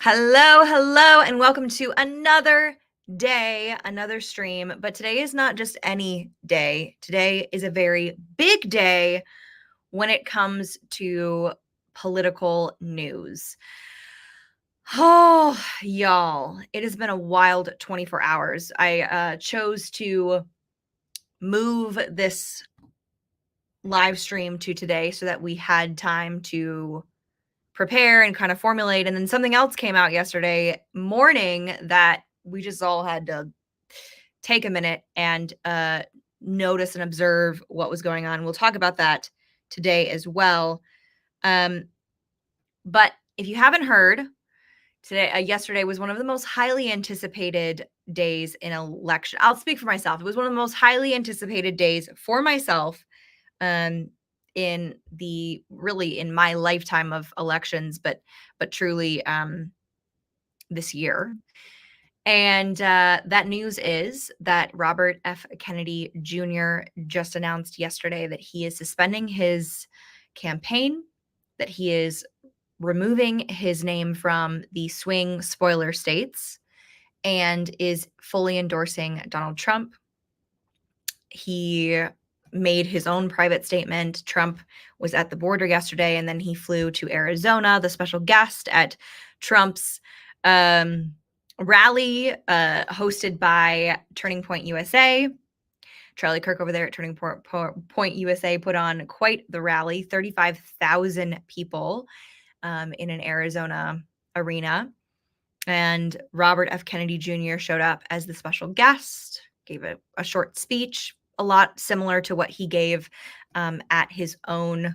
Hello, hello, and welcome to another day, another stream. But today is not just any day. Today is a very big day when it comes to political news. Oh, y'all, it has been a wild 24 hours. I chose to move this live stream to today so that we had time to prepare and kind of formulate. And then something else came out yesterday morning that we just all had to take a minute and notice and observe what was going on. We'll talk about that today as well. But if you haven't heard, yesterday was one of the most highly anticipated days in election. I'll speak for myself. It was one of the most highly anticipated days for myself um, in my lifetime of elections, but truly this year. And that news is that Robert F. Kennedy Jr. just announced yesterday that he is suspending his campaign, that he is removing his name from the swing spoiler states, and is fully endorsing Donald Trump. He made his own private statement. Trump was at the border yesterday, and then he flew to Arizona, the special guest at Trump's rally hosted by Turning Point USA. Charlie Kirk over there at Turning Point USA put on quite the rally, 35,000 people in an Arizona arena. And Robert F. Kennedy Jr. showed up as the special guest, gave a short speech, a lot similar to what he gave at his own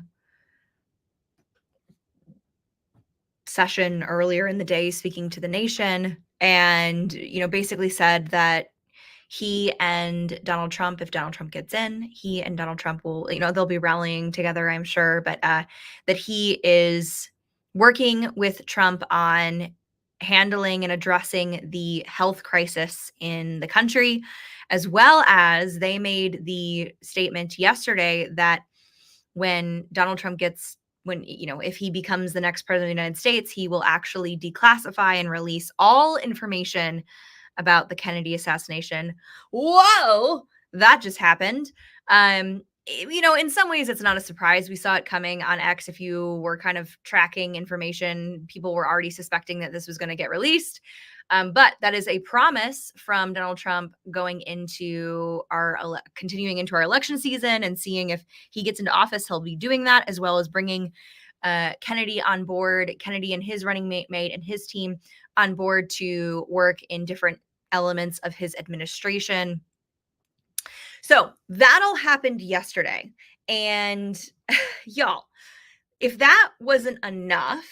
session earlier in the day, speaking to the nation, and basically said that he and Donald Trump, if Donald Trump gets in, he and Donald Trump will, they'll be rallying together, I'm sure, but that he is working with Trump on handling and addressing the health crisis in the country, as well as they made the statement yesterday that when Donald Trump if he becomes the next president of the United States, he will actually declassify and release all information about the Kennedy assassination. Whoa, that just happened. In some ways, it's not a surprise. We saw it coming on X. If you were kind of tracking information, people were already suspecting that this was going to get released. But that is a promise from Donald Trump going into continuing into our election season and seeing if he gets into office, he'll be doing that, as well as bringing Kennedy on board, Kennedy and his running mate and his team on board to work in different elements of his administration. So that all happened yesterday. And y'all, if that wasn't enough,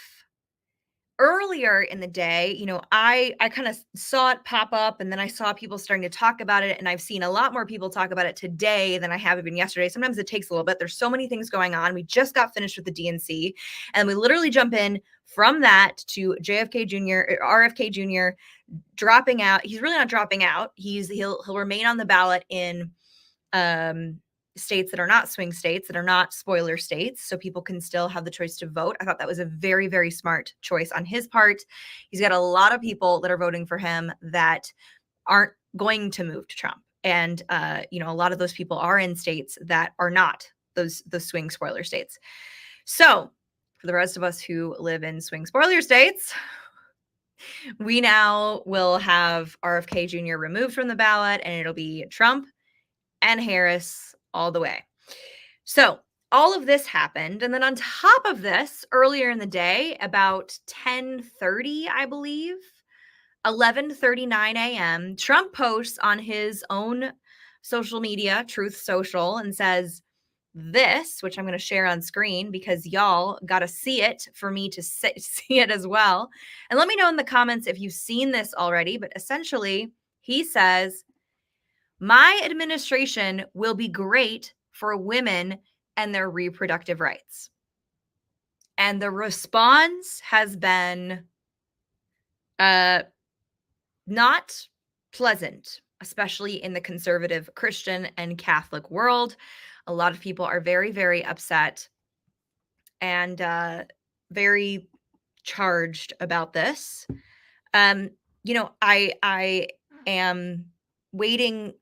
earlier in the day, I kind of saw it pop up, and then I saw people starting to talk about it, and I've seen a lot more people talk about it today than I have even yesterday. Sometimes it takes a little bit. There's so many things going on. We just got finished with the DNC, and we literally jump in from that to JFK Jr., RFK Jr. dropping out. He's really not dropping out. He'll remain on the ballot in states that are not swing states, that are not spoiler states, so people can still have the choice to vote. I thought that was a very, very smart choice on his part. He's got a lot of people that are voting for him that aren't going to move to Trump. And a lot of those people are in states that are not those swing spoiler states. So for the rest of us who live in swing spoiler states, we now will have RFK Jr. removed from the ballot, and it'll be Trump and Harris all the way. So all of this happened. And then on top of this, earlier in the day, about 10:30, I believe, 11:39 a.m., Trump posts on his own social media, Truth Social, and says this, which I'm going to share on screen because y'all got to see it for me to see it as well. And let me know in the comments if you've seen this already. But essentially, he says, "My administration will be great for women and their reproductive rights." And the response has been not pleasant, especially in the conservative Christian and Catholic world. A lot of people are very, very upset and very charged about this. Um, I am waiting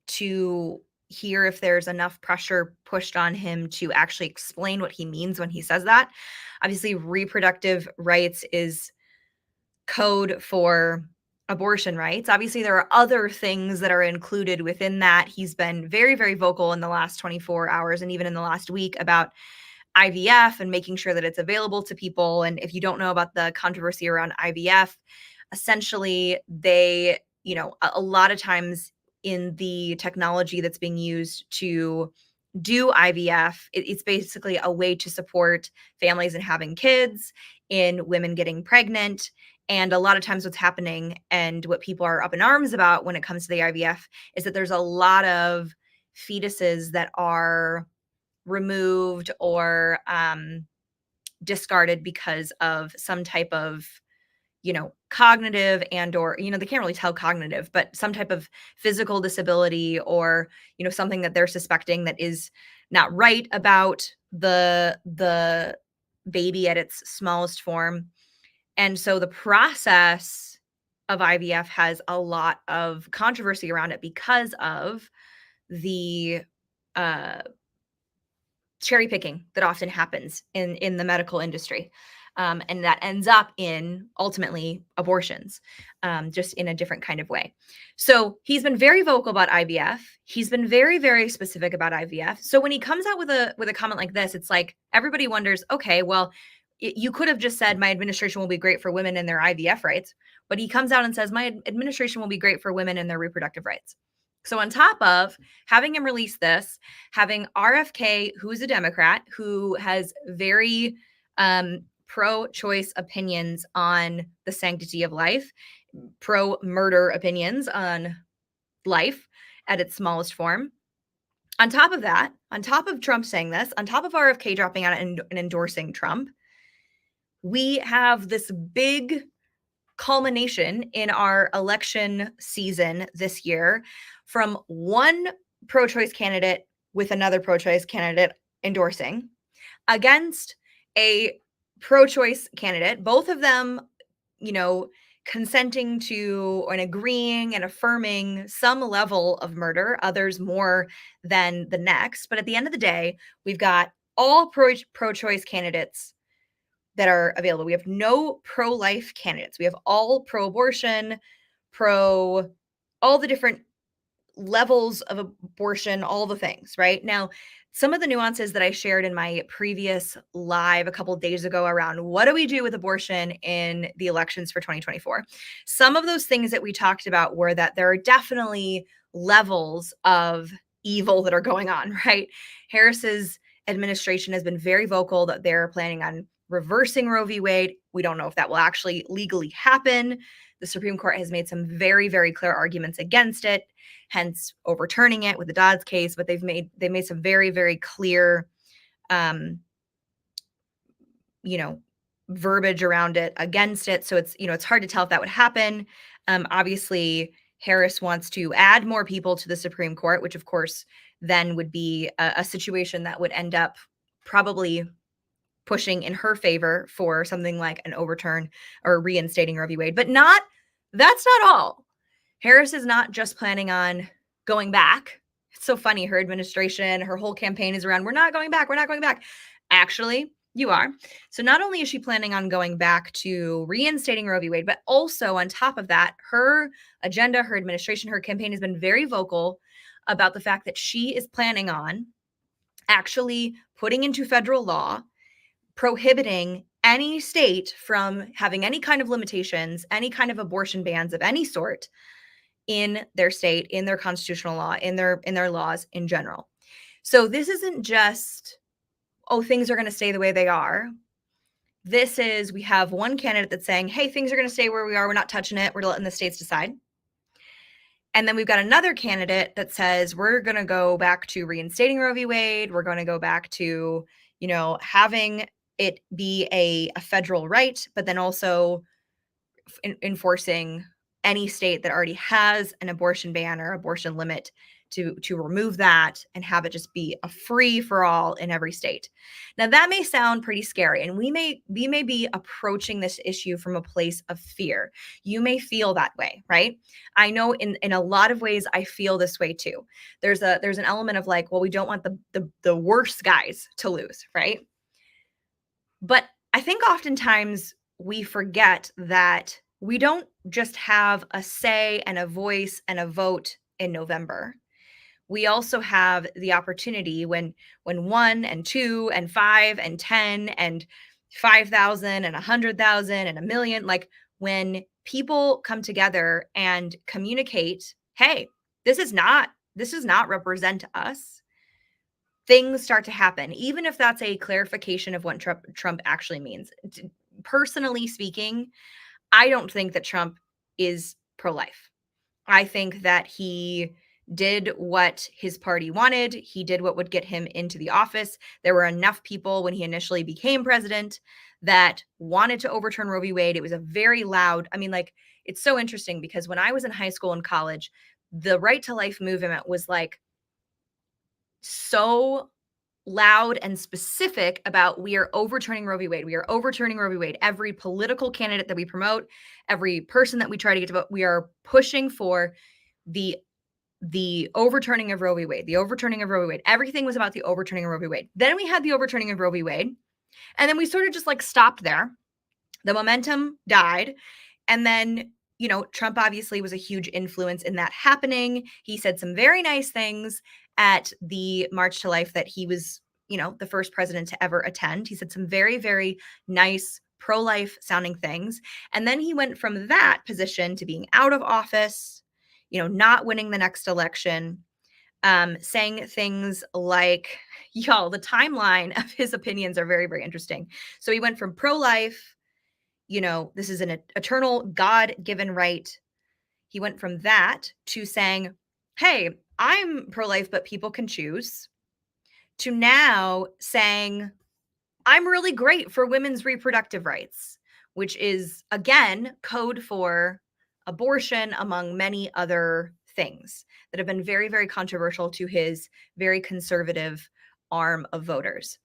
to hear if there's enough pressure pushed on him to actually explain what he means when he says that. Obviously, reproductive rights is code for abortion rights. Obviously, there are other things that are included within that. He's been very, very vocal in the last 24 hours and even in the last week about IVF and making sure that it's available to people. And if you don't know about the controversy around IVF, essentially a lot of times in the technology that's being used to do IVF, it's basically a way to support families and having kids, in women getting pregnant. And a lot of times what's happening and what people are up in arms about when it comes to the IVF is that there's a lot of fetuses that are removed or discarded because of some type of cognitive and or they can't really tell cognitive, but some type of physical disability or something that they're suspecting that is not right about the baby at its smallest form. And so the process of IVF has a lot of controversy around it because of the uh cherry picking that often happens in the medical industry. And that ends up in ultimately abortions, just in a different kind of way. So he's been very vocal about IVF. He's been very, very specific about IVF. So when he comes out with a comment like this, it's like everybody wonders, okay, well, you could have just said my administration will be great for women and their IVF rights, but he comes out and says my administration will be great for women and their reproductive rights. So on top of having him release this, having RFK, who's a Democrat, who has very pro-choice opinions on the sanctity of life, pro-murder opinions on life at its smallest form. On top of that, on top of Trump saying this, on top of RFK dropping out and endorsing Trump, we have this big culmination in our election season this year from one pro-choice candidate with another pro-choice candidate endorsing against a pro-choice candidate, both of them, consenting to and agreeing and affirming some level of murder, others more than the next. But at the end of the day, we've got all pro-choice candidates that are available. We have no pro-life candidates. We have all pro-abortion, all the different levels of abortion, all the things, right? Now, some of the nuances that I shared in my previous live a couple of days ago around what do we do with abortion in the elections for 2024? Some of those things that we talked about were that there are definitely levels of evil that are going on, right? Harris's administration has been very vocal that they're planning on reversing Roe v. Wade. We don't know if that will actually legally happen. The Supreme Court has made some very, very clear arguments against it, hence overturning it with the Dobbs case. But they've made some very, very clear, verbiage around it against it. So it's hard to tell if that would happen. Obviously, Harris wants to add more people to the Supreme Court, which of course then would be a situation that would end up probably pushing in her favor for something like an overturn or reinstating Roe v. Wade. But that's not all. Harris is not just planning on going back. It's so funny. Her administration, her whole campaign is around, we're not going back. We're not going back. Actually, you are. So not only is she planning on going back to reinstating Roe v. Wade, but also on top of that, her agenda, her administration, her campaign has been very vocal about the fact that she is planning on actually putting into federal law prohibiting any state from having any kind of limitations, any kind of abortion bans of any sort in their state, in their constitutional law, in their laws in general. So this isn't just, things are going to stay the way they are. This is, we have one candidate that's saying, hey, things are going to stay where we are. We're not touching it. We're letting the states decide. And then we've got another candidate that says, we're going to go back to reinstating Roe v. Wade. We're going to go back to, having it be a federal right, but then also enforcing any state that already has an abortion ban or abortion limit to remove that and have it just be a free for all in every state. Now that may sound pretty scary, and we may be approaching this issue from a place of fear. You may feel that way, right? I know in a lot of ways I feel this way too. There's an element of like, well, we don't want the worst guys to lose, right? But I think oftentimes we forget that we don't just have a say and a voice and a vote in November. We also have the opportunity when 1 and 2 and 5 and 10 and 5,000 and 100,000 and a million, like when people come together and communicate, hey, this does not represent us, things start to happen, even if that's a clarification of what Trump actually means. Personally speaking, I don't think that Trump is pro-life. I think that he did what his party wanted. He did what would get him into the office. There were enough people when he initially became president that wanted to overturn Roe v. Wade. It was a very loud, I mean, like, it's so interesting because when I was in high school and college, the right to life movement was like so loud and specific about we are overturning Roe v. Wade. We are overturning Roe v. Wade. Every political candidate that we promote, every person that we try to get to vote, we are pushing for the overturning of Roe v. Wade, the overturning of Roe v. Wade. Everything was about the overturning of Roe v. Wade. Then we had the overturning of Roe v. Wade, and then we sort of just like stopped there. The momentum died, and then Trump obviously was a huge influence in that happening. He said some very nice things at the March to Life that he was, the first president to ever attend. He said some very, very nice pro-life sounding things. And then he went from that position to being out of office, not winning the next election, saying things like, y'all, the timeline of his opinions are very, very interesting. So he went from pro-life, this is an eternal God-given right. He went from that to saying, hey, I'm pro-life, but people can choose, to now saying, I'm really great for women's reproductive rights, which is, again, code for abortion, among many other things that have been very, very controversial to his very conservative arm of voters.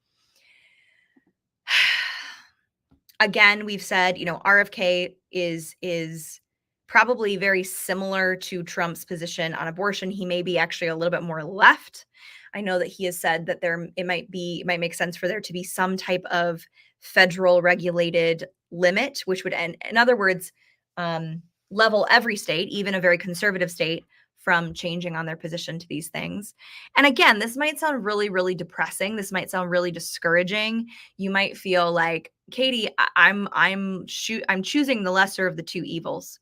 Again, we've said, RFK is probably very similar to Trump's position on abortion. He may be actually a little bit more left. I know that he has said that it might make sense for there to be some type of federal regulated limit, which would end, in other words, level every state, even a very conservative state, from changing on their position to these things. And again, this might sound really, really depressing. This might sound really discouraging. You might feel like, Katie, I'm choosing the lesser of the two evils.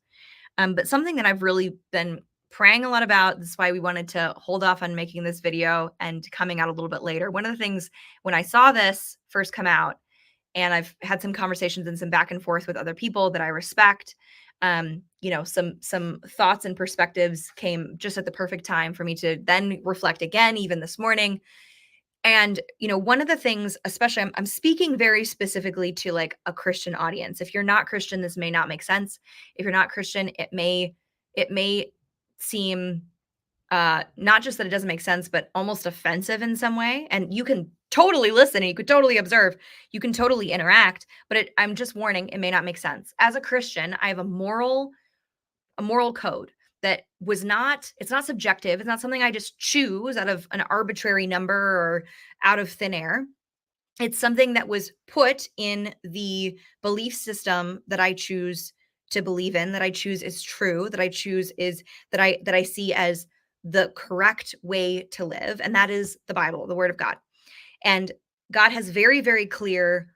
But something that I've really been praying a lot about, this is why we wanted to hold off on making this video and coming out a little bit later. One of the things when I saw this first come out, and I've had some conversations and some back and forth with other people that I respect, some thoughts and perspectives came just at the perfect time for me to then reflect again, even this morning. And, one of the things, especially I'm speaking very specifically to like a Christian audience. If you're not Christian, this may not make sense. If you're not Christian, it may seem not just that it doesn't make sense, but almost offensive in some way. And you can totally listen and you could totally observe, you can totally interact, but I'm just warning, it may not make sense. As a Christian, I have a moral code that it's not subjective. It's not something I just choose out of an arbitrary number or out of thin air. It's something that was put in the belief system that I choose to believe in, that I choose is true, that I choose is that I see as the correct way to live. And that is the Bible, the Word of God. And God has very, very clear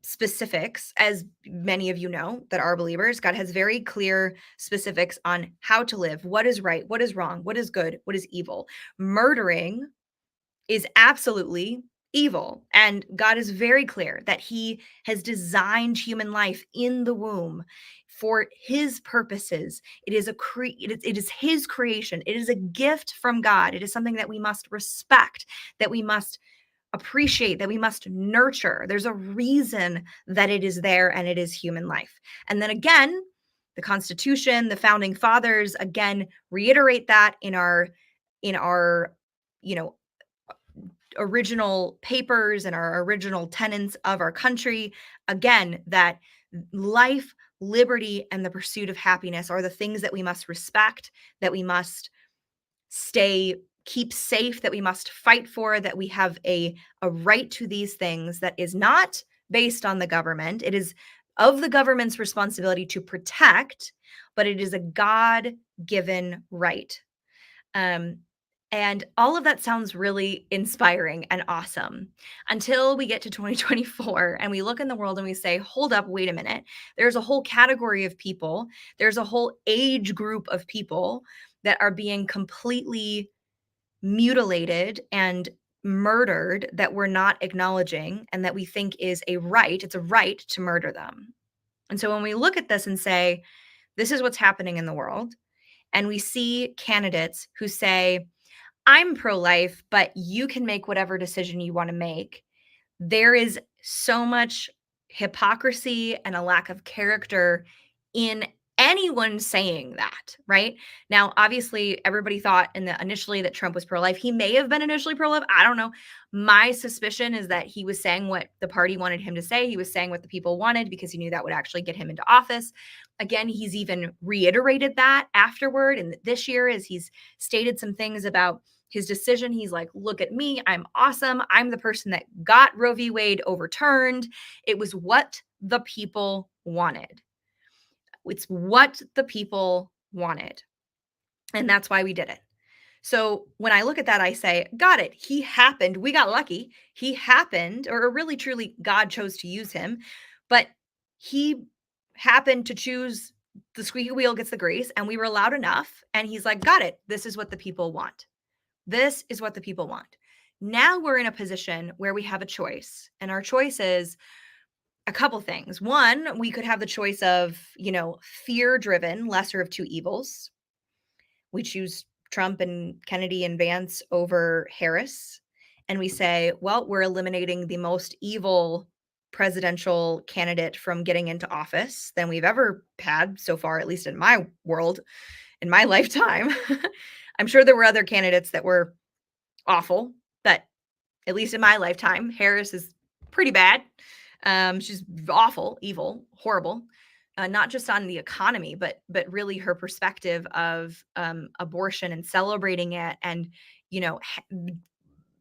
specifics, as many of you know that are believers. God has very clear specifics on how to live, what is right, what is wrong, what is good, what is evil. Murdering is absolutely evil. And God is very clear that he has designed human life in the womb for his purposes. It is it is his creation. It is a gift from God. It is something that we must respect, that we must appreciate, that we must nurture. There's a reason that it is there, and it is human life. And then again, the Constitution, the founding fathers, again, reiterate that in our in our, you know, original papers and our original tenets of our country, again, that life, liberty, and the pursuit of happiness are the things that we must respect, that we must keep safe, that we must fight for, that we have a right to these things that is not based on the government. It is of the government's responsibility to protect, but it is a God-given right. Um, and all of that sounds really inspiring and awesome until we get to 2024 and we look in the world and we say, hold up, wait a minute. There's a whole category of people, there's a whole age group of people that are being completely mutilated and murdered that we're not acknowledging and that we think is a right. It's a right to murder them. And so when we look at this and say, this is what's happening in the world, and we see candidates who say, I'm pro life, but you can make whatever decision you want to make. There is so much hypocrisy and a lack of character in anyone saying that, right? Now, obviously, everybody thought initially that Trump was pro-life. He may have been initially pro-life. I don't know. My suspicion is that he was saying what the party wanted him to say. He was saying what the people wanted because he knew that would actually get him into office. Again, he's even reiterated that afterward. And this year, as he's stated some things about his decision, he's like, look at me, I'm awesome. I'm the person that got Roe v. Wade overturned. It was what the people wanted. It's what the people wanted. And that's why we did it. So when I look at that, I say, got it. He happened. We got lucky. He happened, or really, truly, God chose to use him. But he happened to choose the squeaky wheel gets the grease, and we were loud enough. And he's like, got it. This is what the people want. This is what the people want. Now we're in a position where we have a choice, and our choice is a couple things. One, we could have the choice of, fear-driven, lesser of two evils. We choose Trump and Kennedy and Vance over Harris, and we say, well, we're eliminating the most evil presidential candidate from getting into office than we've ever had so far, at least in my world, in my lifetime. I'm sure there were other candidates that were awful, but at least in my lifetime, Harris is pretty bad. She's awful, evil, horrible, not just on the economy, but really her perspective of abortion and celebrating it, and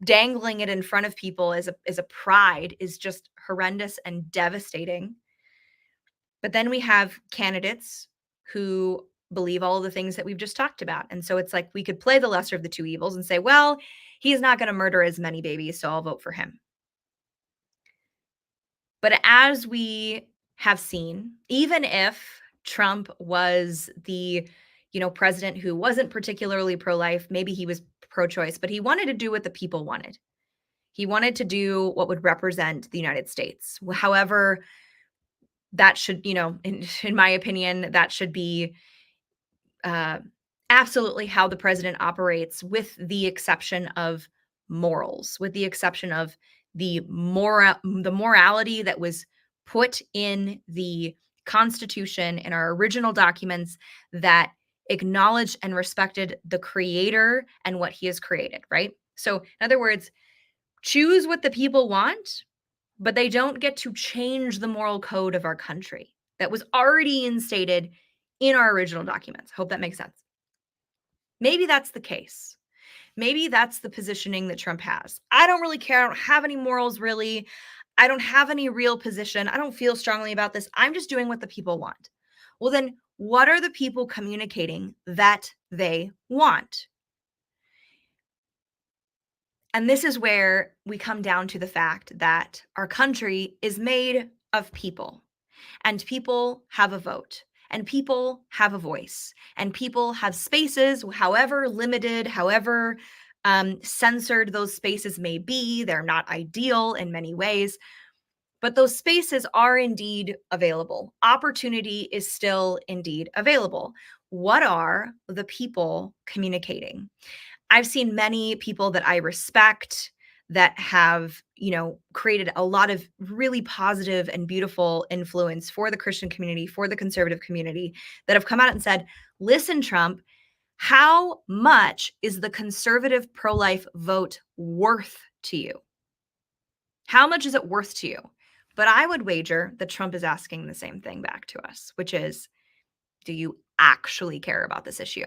dangling it in front of people as a pride is just horrendous and devastating. But then we have candidates who believe all of the things that we've just talked about. And so it's like we could play the lesser of the two evils and say, well, he's not going to murder as many babies, so I'll vote for him. But as we have seen, even if Trump was the, president who wasn't particularly pro-life, maybe he was pro-choice, but he wanted to do what the people wanted. He wanted to do what would represent the United States. However, that should, in my opinion, that should be absolutely how the president operates, with the exception of morals, with the exception of the morality that was put in the Constitution, in our original documents, that acknowledged and respected the creator and what he has created, right? So in other words, choose what the people want, but they don't get to change the moral code of our country that was already instated in our original documents. Hope that makes sense. Maybe that's the case. Maybe that's the positioning that Trump has. I don't really care. I don't have any morals, really. I don't have any real position. I don't feel strongly about this. I'm just doing what the people want. Well, then what are the people communicating that they want? And this is where we come down to the fact that our country is made of people, and people have a vote, and people have a voice, and people have spaces, however limited, however censored those spaces may be. They're not ideal in many ways, but those spaces are indeed available. Opportunity is still indeed available. What are the people communicating? I've seen many people that I respect that have, created a lot of really positive and beautiful influence for the Christian community, for the conservative community, that have come out and said, listen, Trump, How much is the conservative pro-life vote worth to you? How much is it worth to you? But I would wager that Trump is asking the same thing back to us, which is, do you actually care about this issue?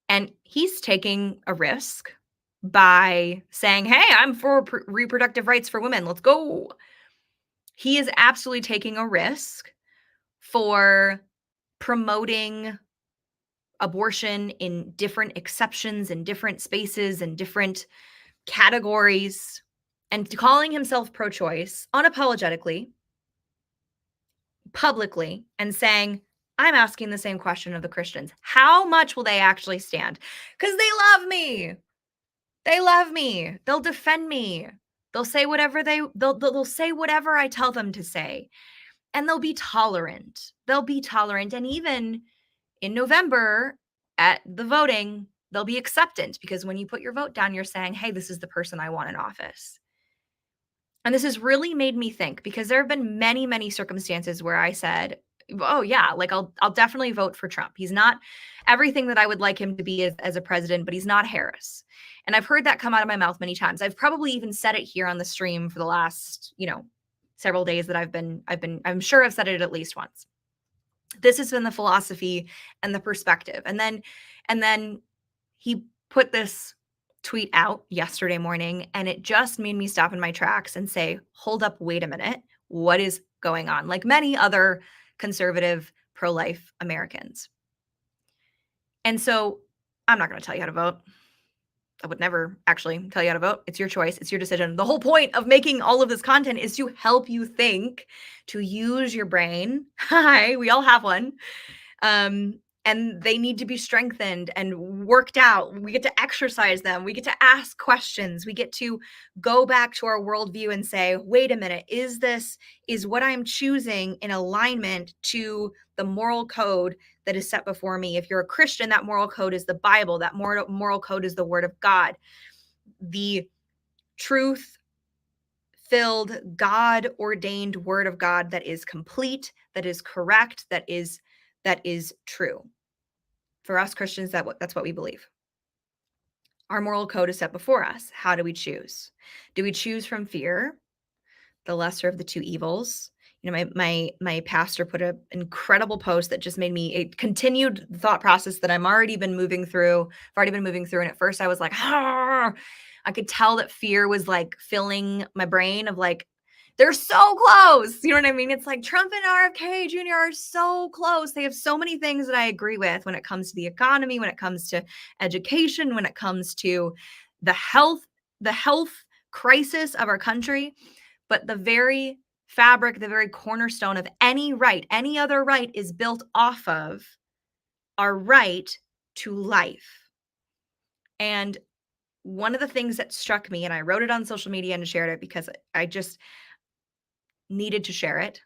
And he's taking a risk by saying, hey, I'm for reproductive rights for women. Let's go. He is absolutely taking a risk for promoting abortion in different exceptions, in different spaces, in different categories, and calling himself pro choice unapologetically, publicly, and saying, I'm asking the same question of the Christians. How much will they actually stand? Because they love me. They love me. They'll defend me. They'll say whatever they'll say whatever I tell them to say. And they'll be tolerant. They'll be tolerant. And even in November at the voting, they'll be acceptant, because when you put your vote down, you're saying, hey, this is the person I want in office. And this has really made me think, because there have been many, many circumstances where I said, oh yeah, like I'll definitely vote for Trump. He's not everything that I would like him to be as a president, but he's not Harris. And I've heard that come out of my mouth many times. I've probably even said it here on the stream for the last, several days that I'm sure I've said it at least once. This has been the philosophy and the perspective. And then he put this tweet out yesterday morning, and it just made me stop in my tracks and say, hold up, wait a minute. What is going on? Like many other conservative pro-life Americans. And so I'm not going to tell you how to vote. I would never actually tell you how to vote. It's your choice. It's your decision. The whole point of making all of this content is to help you think, to use your brain. Hi, we all have one. And they need to be strengthened and worked out. We get to exercise them. We get to ask questions. We get to go back to our worldview and say, wait a minute, is what I'm choosing in alignment to the moral code that is set before me? If you're a Christian, that moral code is the Bible. That moral code is the Word of God. The truth-filled, God-ordained Word of God that is complete, that is correct, that is true. For us Christians, that's what we believe. Our moral code is set before us. How do we choose? Do we choose from fear, the lesser of the two evils? My pastor put an incredible post that just made me a continued thought process that I've already been moving through. And at first I was like, I could tell that fear was like filling my brain of like, they're so close. You know what I mean? It's like Trump and RFK Jr. are so close. They have so many things that I agree with when it comes to the economy, when it comes to education, when it comes to the health crisis of our country. But the very fabric, the very cornerstone of any other right is built off of our right to life. And one of the things that struck me, and I wrote it on social media and shared it because I just needed to share it,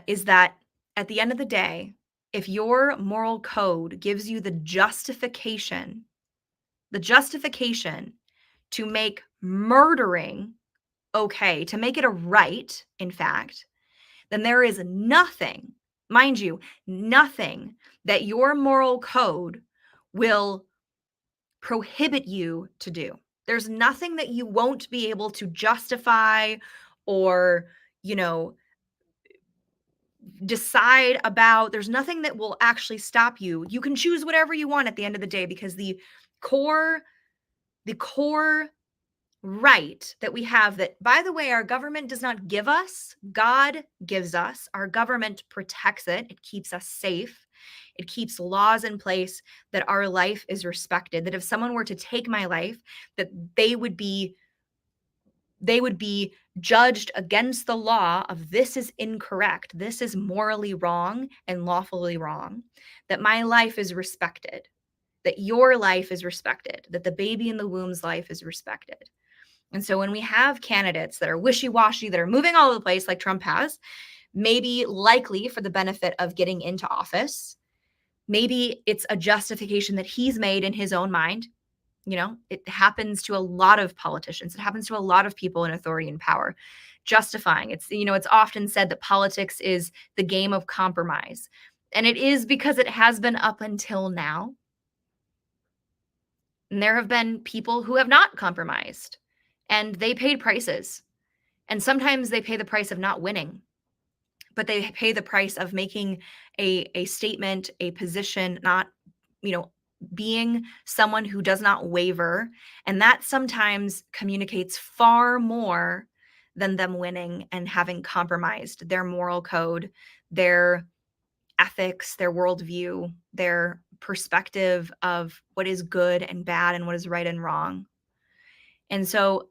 is that at the end of the day, if your moral code gives you the justification to make murdering okay, to make it a right, in fact, then there is nothing, mind you, nothing that your moral code will prohibit you to do. There's nothing that you won't be able to justify or, decide about. There's nothing that will actually stop you. You can choose whatever you want at the end of the day, because the core right that we have, that, by the way, our government does not give us, God gives us. Our government protects it. It keeps us safe. It keeps laws in place that our life is respected, that if someone were to take my life, that they would be judged against the law of, this is incorrect, this is morally wrong and lawfully wrong, that my life is respected, that your life is respected, that the baby in the womb's life is respected. And so when we have candidates that are wishy-washy, that are moving all over the place like Trump has, maybe likely for the benefit of getting into office, maybe it's a justification that he's made in his own mind. It happens to a lot of politicians. It happens to a lot of people in authority and power, justifying. It's often said that politics is the game of compromise. And it is because it has been up until now. And there have been people who have not compromised and they paid prices. And sometimes they pay the price of not winning, but they pay the price of making a statement, a position, not, you know, being someone who does not waver. And that sometimes communicates far more than them winning and having compromised their moral code, their ethics, their worldview, their perspective of what is good and bad and what is right and wrong. And so,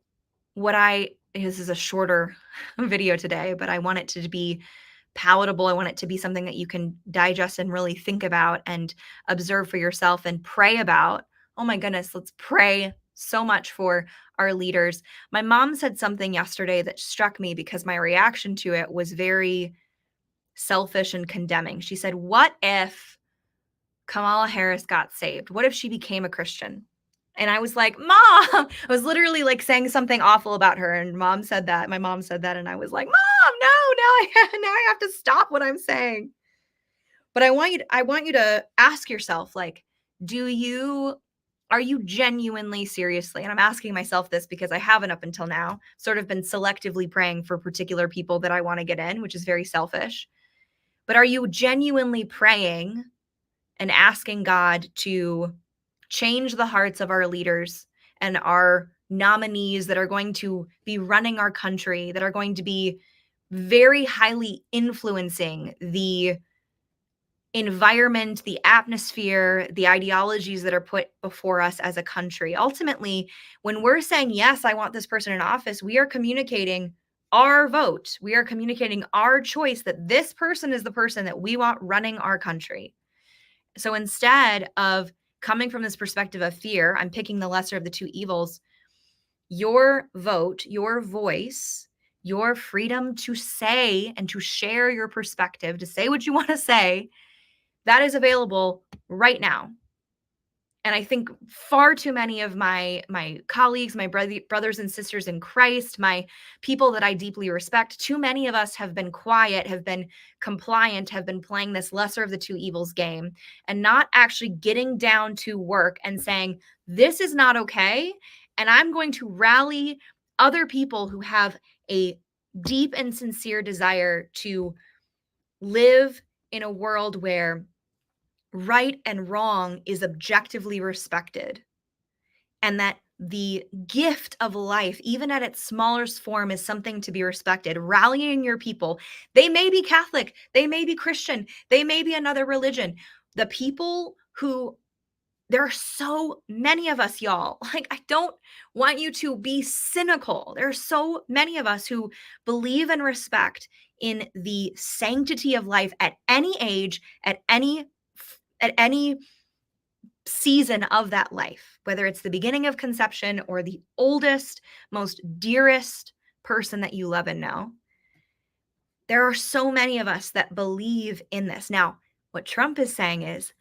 this is a shorter video today, but I want it to be palatable. I want it to be something that you can digest and really think about and observe for yourself and pray about. Oh my goodness, let's pray so much for our leaders. My mom said something yesterday that struck me because my reaction to it was very selfish and condemning. She said, "What if Kamala Harris got saved? What if she became a Christian?" And I was like, "Mom," I was literally like saying something awful about her. And mom said that. My mom said that. And I was like, "Mom, no, now I have to stop what I'm saying." But I want you to ask yourself, like, are you genuinely seriously, and I'm asking myself this because I haven't up until now sort of been selectively praying for particular people that I want to get in, which is very selfish. But are you genuinely praying and asking God to change the hearts of our leaders and our nominees that are going to be running our country, that are going to be very highly influencing the environment, the atmosphere, the ideologies that are put before us as a country? Ultimately, when we're saying, yes, I want this person in office, we are communicating our vote. We are communicating our choice that this person is the person that we want running our country. So instead of coming from this perspective of fear, I'm picking the lesser of the two evils. Your vote, your voice, your freedom to say and to share your perspective, to say what you want to say, that is available right now. And I think far too many of my colleagues, my brothers and sisters in Christ, my people that I deeply respect, too many of us have been quiet, have been compliant, have been playing this lesser of the two evils game and not actually getting down to work and saying, this is not okay. And I'm going to rally other people who have a deep and sincere desire to live in a world where right and wrong is objectively respected, and that the gift of life, even at its smallest form, is something to be respected. Rallying your people. They may be Catholic, they may be Christian, they may be another religion. The people who, there are so many of us, y'all. Like, I don't want you to be cynical. There are so many of us who believe and respect in the sanctity of life at any age, at any season of that life, whether it's the beginning of conception or the oldest, most dearest person that you love and know. There are so many of us that believe in this. Now, what Trump is saying is,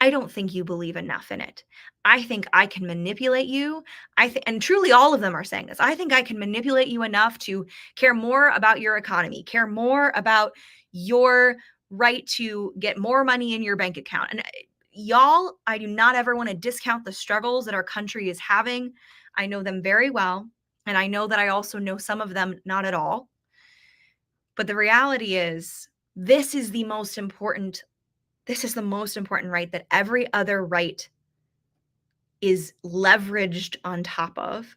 I don't think you believe enough in it. I think I can manipulate you. And truly all of them are saying this. I think I can manipulate you enough to care more about your economy, care more about your right to get more money in your bank account. And y'all, I do not ever want to discount the struggles that our country is having. I know them very well. And I know that I also know some of them not at all. But the reality is, this is the most important right that every other right is leveraged on top of.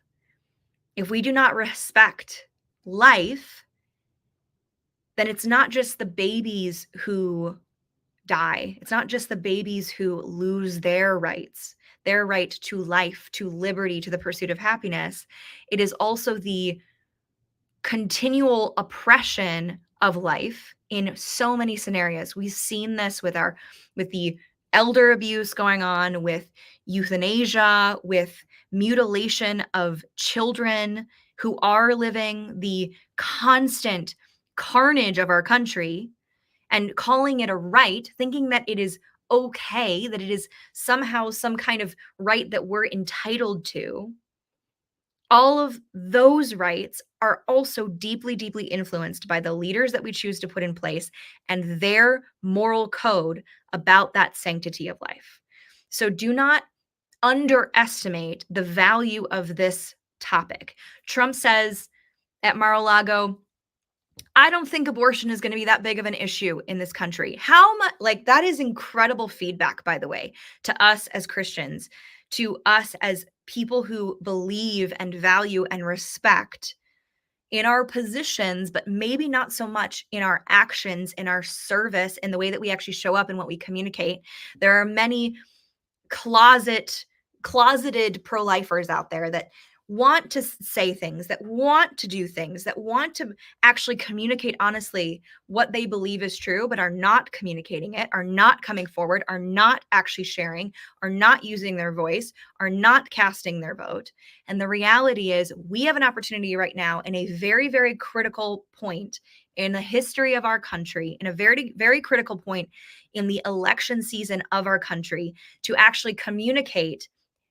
If we do not respect life, then it's not just the babies who die. It's not just the babies who lose their rights, their right to life, to liberty, to the pursuit of happiness. It is also the continual oppression of life in so many scenarios. We've seen this with the elder abuse going on, with euthanasia, with mutilation of children who are living, the constant carnage of our country, and calling it a right, thinking that it is okay, that it is somehow some kind of right that we're entitled to. all of those rights are also deeply, deeply influenced by the leaders that we choose to put in place and their moral code about that sanctity of life. So do not underestimate the value of this topic. Trump says at Mar-a-Lago, I don't think abortion is going to be that big of an issue in this country. How much, like, that is incredible feedback, by the way, to us as Christians, to us as people who believe and value and respect in our positions, but maybe not so much in our actions, in our service, in the way that we actually show up and what we communicate. There are many closeted pro-lifers out there that want to say things, that want to do things, that want to actually communicate honestly what they believe is true, but are not communicating it, are not coming forward, are not actually sharing, are not using their voice, are not casting their vote. And the reality is, we have an opportunity right now in a very, very critical point in the history of our country, in a very, very critical point in the election season of our country, to actually communicate,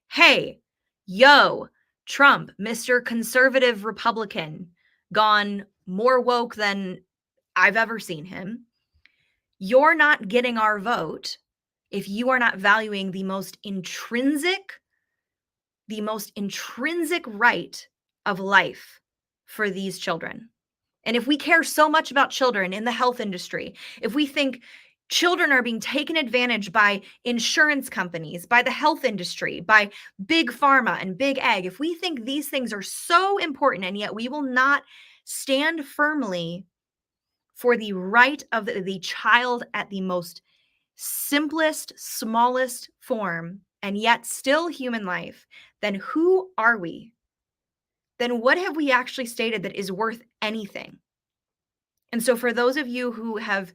hey, yo, Trump, Mr. Conservative Republican, gone more woke than I've ever seen him. You're not getting our vote if you are not valuing the most intrinsic right of life for these children. And if we care so much about children in the health industry, if we think children are being taken advantage by insurance companies, by the health industry, by big pharma and big ag, if we think these things are so important and yet we will not stand firmly for the right of the child at the most simplest, smallest form, and yet still human life, then who are we? Then what have we actually stated that is worth anything? And so, for those of you who have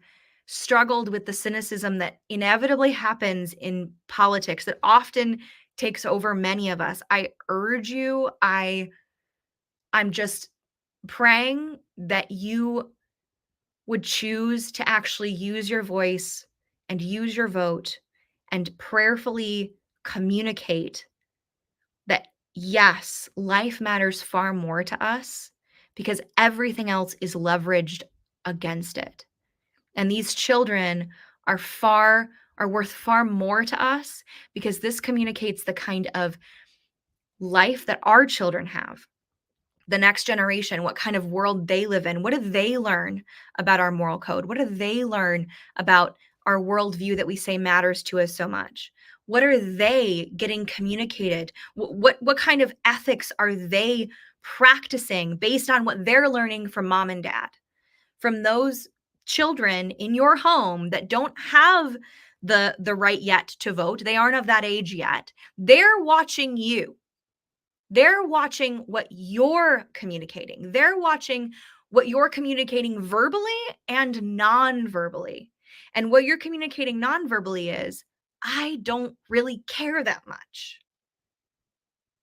struggled with the cynicism that inevitably happens in politics, that often takes over many of us, I urge you, I'm just praying that you would choose to actually use your voice and use your vote and prayerfully communicate that yes, life matters far more to us because everything else is leveraged against it. And these children are worth far more to us because this communicates the kind of life that our children have. The next generation, what kind of world they live in, what do they learn about our moral code? What do they learn about our worldview that we say matters to us so much? What are they getting communicated? What kind of ethics are they practicing based on what they're learning from mom and dad? From those children in your home that don't have the right yet to vote, they aren't of that age yet. They're watching you. They're watching what you're communicating. They're watching what you're communicating verbally and non-verbally. And what you're communicating non-verbally is, I don't really care that much.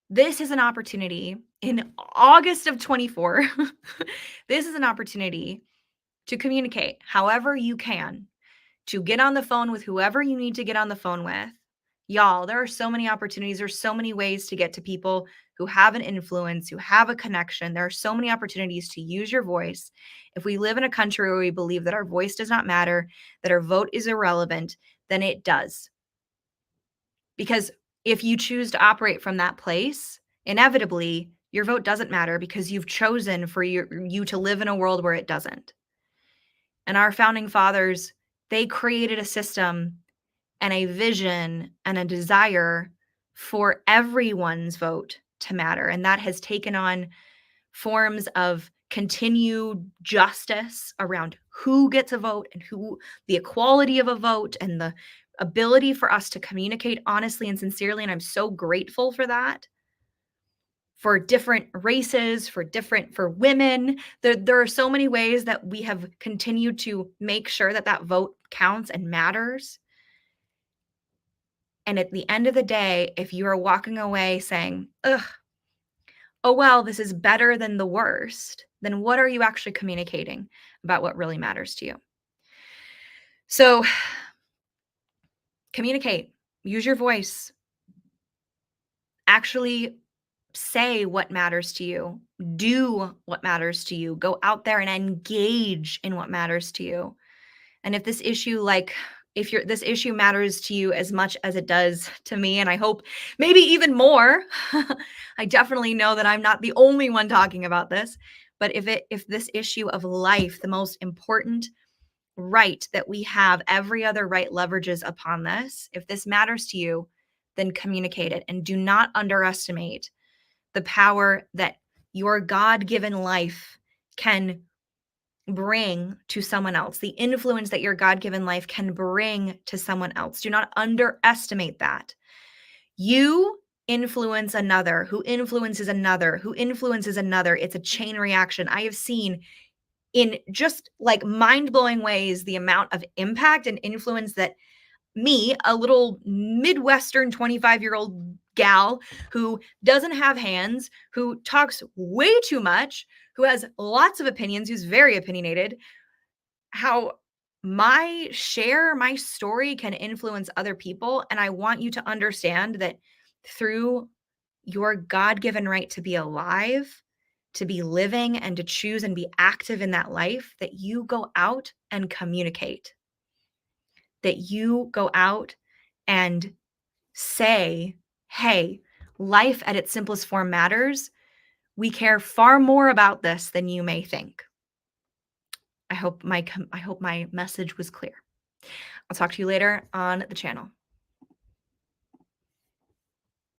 This is an opportunity in August of 24. This is an opportunity to communicate however you can, to get on the phone with whoever you need to get on the phone with. Y'all, there are so many opportunities. There's so many ways to get to people who have an influence, who have a connection. There are so many opportunities to use your voice. If we live in a country where we believe that our voice does not matter, that our vote is irrelevant, then it does. Because if you choose to operate from that place, inevitably your vote doesn't matter because you've chosen for you to live in a world where it doesn't. And our founding fathers, they created a system and a vision and a desire for everyone's vote to matter. And that has taken on forms of continued justice around who gets a vote and who, the equality of a vote and the ability for us to communicate honestly and sincerely. And I'm so grateful for that. For different races, for women. There are so many ways that we have continued to make sure that that vote counts and matters. And at the end of the day, if you are walking away saying, ugh, oh, well, this is better than the worst, then what are you actually communicating about what really matters to you? So communicate, use your voice, actually say what matters to you, do what matters to you, go out there and engage in what matters to you. And if this issue, like, if this issue matters to you as much as it does to me, and I hope maybe even more, I definitely know that I'm not the only one talking about this. But if this issue of life, the most important right that we have, every other right leverages upon this. If this matters to you, then communicate it, and do not underestimate the power that your God given life can bring to someone else, the influence that your God given life can bring to someone else. Do not underestimate that. You influence another, who influences another, who influences another. It's a chain reaction. I have seen in just like mind blowing ways the amount of impact and influence that me, a little Midwestern 25-year-old gal who doesn't have hands, who talks way too much, who has lots of opinions, who's very opinionated, how my share, my story can influence other people. And I want you to understand that through your God given right to be alive, to be living, and to choose and be active in that life, that you go out and communicate, that you go out and say, hey, life at its simplest form matters. We care far more about this than you may think. I hope my message was clear. I'll talk to you later on the channel.